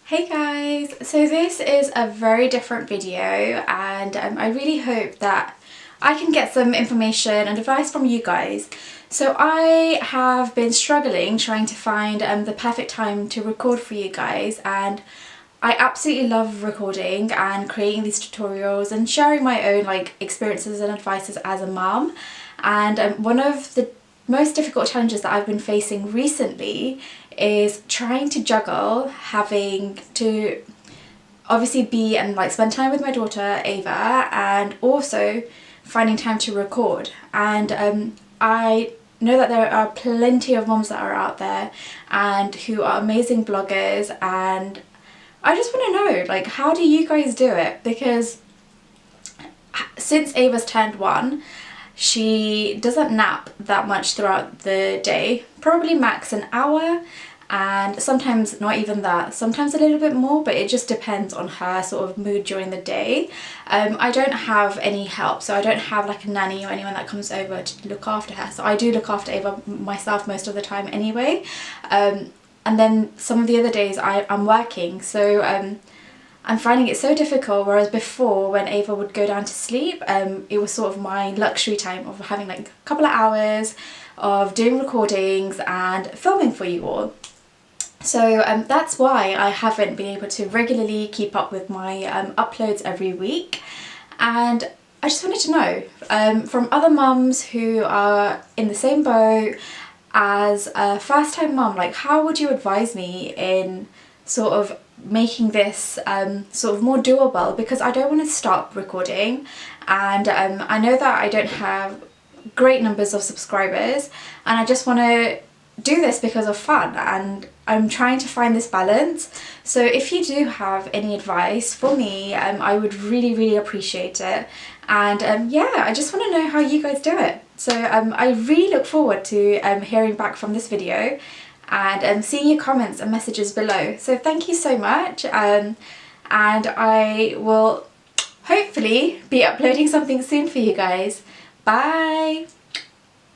Hey guys, so this is a very different video and I really hope that I can get some information and advice from you guys. So I have been struggling trying to find the perfect time to record for you guys, and I absolutely love recording and creating these tutorials and sharing my own experiences and advices as a mum. And one of the most difficult challenges that I've been facing recently is trying to juggle having to obviously be and spend time with my daughter Ava, and also finding time to record. And I know that there are plenty of mums that are out there and who are amazing bloggers, and I just want to know, how do you guys do it? Because since Ava's turned 1, she doesn't nap that much throughout the day, probably max an hour, and sometimes not even that, sometimes a little bit more, but it just depends on her sort of mood during the day. I don't have any help, so I don't have a nanny or anyone that comes over to look after her, so I do look after Ava myself most of the time anyway. And then some of the other days I'm working, so I'm finding it so difficult, whereas before when Ava would go down to sleep, it was sort of my luxury time of having a couple of hours of doing recordings and filming for you all. So that's why I haven't been able to regularly keep up with my uploads every week. And I just wanted to know from other mums who are in the same boat as a first-time mum, how would you advise me in sort of making this sort of more doable? Because I don't want to stop recording, and I know that I don't have great numbers of subscribers, and I just want to do this because of fun, and I'm trying to find this balance. So if you do have any advice for me, I would really appreciate it. And yeah, I just want to know how you guys do it. So I really look forward to hearing back from this video and seeing your comments and messages below. So thank you so much, and I will hopefully be uploading something soon for you guys. Bye!